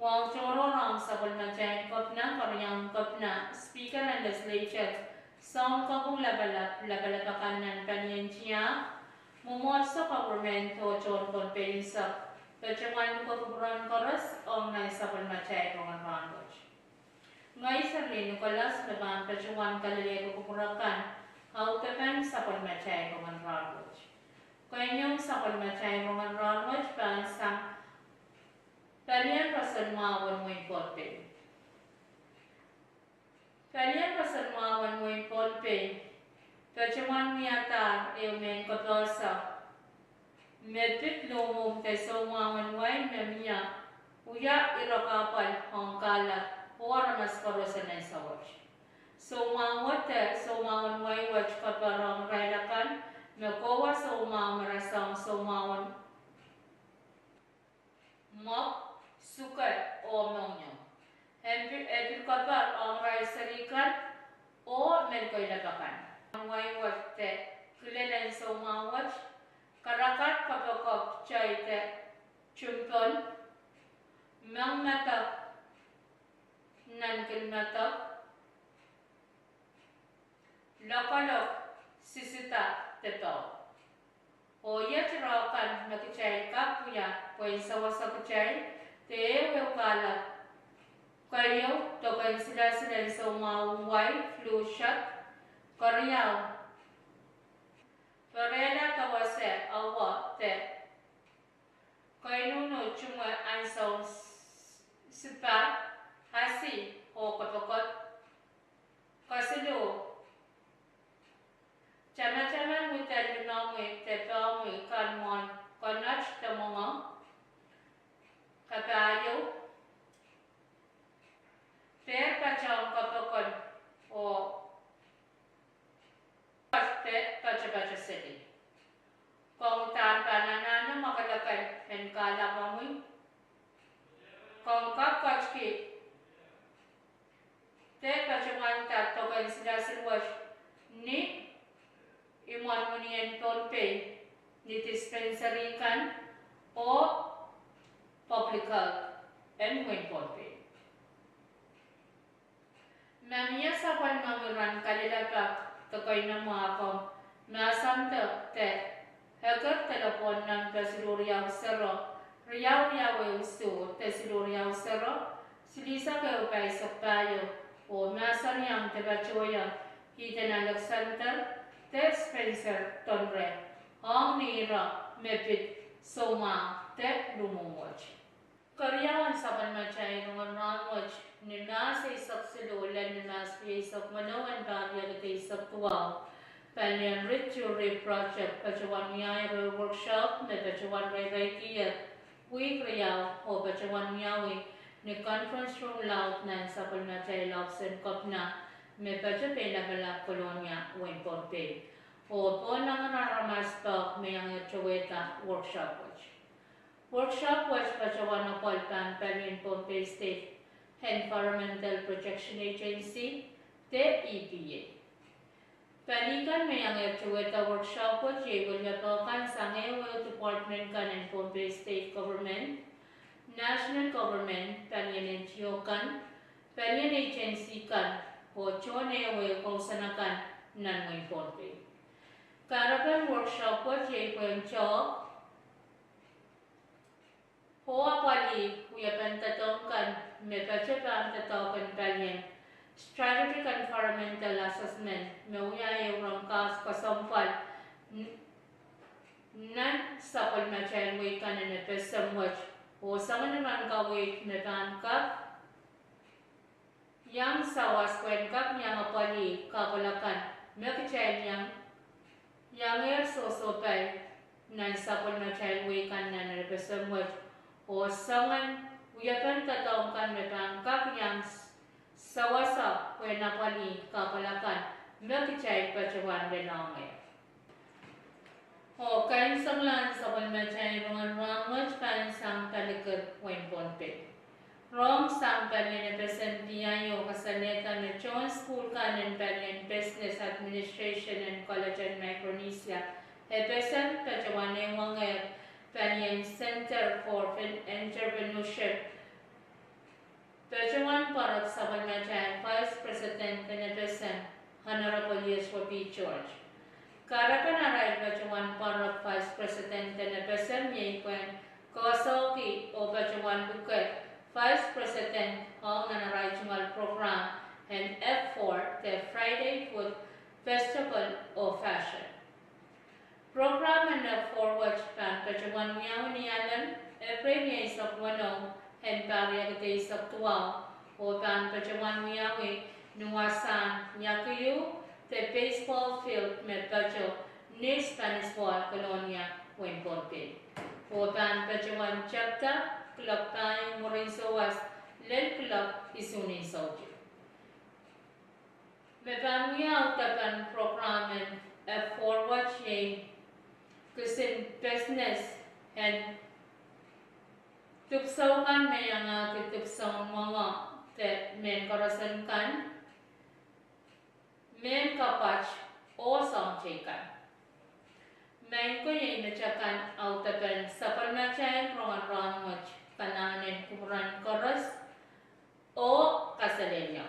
Wang Choro Rang Sabul Machain Kopna Koryang Kopna Speaker and Legislature Song Kopung Labalapakanan Panyan Chia Mumorsa Government O Chon Kon Pensa Pachawan Kokuran Koras Ong Nai Sabul Machay Kongan Rangoch Ngai Sarli Nicolas Naban Pachawan Kalile Kokurakan Haukapan Sabul Machay Kongan Rangoch Kanyong Sabul Machay Kongan Rangoch Pansang Palian Prasanmawan Moin Polpe. Palian Prasanmawan Moin Polpe. Pachaman Miata Eumen Kotosa. Medpit Lomum Tesomawan Wain Namia. Uya Irakapal Hongkala. Oramas Korosanay Sawach. Somawate Somawan Wain Wach Kaparang Railakan. Mekowa Somamarasang Somawan Mok. Sukai o maunya. Empir kapal orang serikat o melkoi lapakan. Angwai waktu kulelan somawat karakat kapakop cai te cumpon mang mata nan kin mata lokalok sisita tetau. O ia cerakan nak cai kapuya poin sawasa cai. Te wekala kayo tokan sila sa umaway flu shot karyao parela kawase awa te kayo no chuma ansong sipa hasi o kapakot kasilo chama mutal yunamwe te pamwe kanmon kanach tamonga Kapayo Per Pachang Kapakon or Pacha City. Kong Tan Panana Makalakan and Kalamamui Kong Kapachki Te Pachaman Tatokan Silasin Wash Ni Iman Munian Tonpe Nitispensarin Kan or Public Health and Wayne Polpe. Mamia Sapan Mamuran Kalilapak, the Kaina Mako, Masanta Te, Hacker Telepon Nan Tesiluria Serro, Riau Yawe Usu, Tesiluria Serro, Silisa Kaupai Sapayo, or Masanyam Tebachoya, Hidden Alexander, Te Spencer Tonre, Omnira, Mepit, Soma, Te Lumumwach. Karyawan Saban Machay Nungan Ranwach, Ninas Isak Silolan, Ninas Isak Manoan Bagya Isak Tuaw, Palian Ritual Project, Pachawan Miyairo Workshop, Ne Pachawan Reiki, We Kriyaw, O Pachawan Miyawi, Ni Conference Room Laut Nan Saban Machay Lobsen Kopna, Me Pachapela Bala Colonia, Wayne Porpe, O Ponang Naramas Park, Mayang Chaweta Workshop Watch. Workshop was Pachawana Polpan Palian Pompe State Environmental Protection Agency, the EPA. Panikan Mayang Chaweta Workshop was Yagulyapakan Sangewa Department Kan and Pompe State Government, National Government, Palian Chiokan, Palian Agency Kan, O Chone Kosanakan, Nanway Pompe. Karapan Workshop was Yagulyapakan Hoa Pali, we have been Tatonkan, Mepachapan Tatokan Palian, Strategic Environmental Assessment, Mewaya Rangkas Kasampal, Nan Sapal Machan Wakan and a Pesam Watch, or Saman Ranka Mepan Cup, Yang Sawas Quen Cup Yang Pali, Kapalakan, Mekachan Yang Air Sosopai, Nan Sapal Machan Wakan and a Pesam Watch. O sangan uyapan tatawkan metangkap yang sawasa wenapali kapalakan mekicay pacawan denangay. O kain sanglan sa palmachay rungan ramaj kain sang talikod wen ponpe. Rom sang palin presentiyayo kasaleta na John School Canon Palin Business Administration and College in Micronesia. Epesan pacawan wangay Palian Center for Entrepreneurship Pejuan Parak Sabanyajan, Vice President Beneficent, Honorable Yeshua B. George. Karapanarayal Pejuan Parak Vice President Beneficent Yekwen, Kawasoki o Pejuan Bukit, Vice President of Nanarayal Program, and F4, the Friday Food Festival of Fashion. Program and F4 watch pan Pejuan Miawanialan, every days of Wano, and various days of Tuao, or Ban Pajawan Miawi, Nuasan, Yakuyu, the baseball field Medbajo, near Spanish Wall, Colonia, Wimbledon. Or Ban Pajawan Chapter, Club Time, Morinsoas, Lel Club, Isuni Soldier. Meban Miao program and F4 watching, Kusin business and Tupsaukan may ang tupsaw mga te men karasan kan men kapach o samchikan. Men ko yung inachakan autapan sa palmachayan rongan much kananin kuran karas o kasalenya.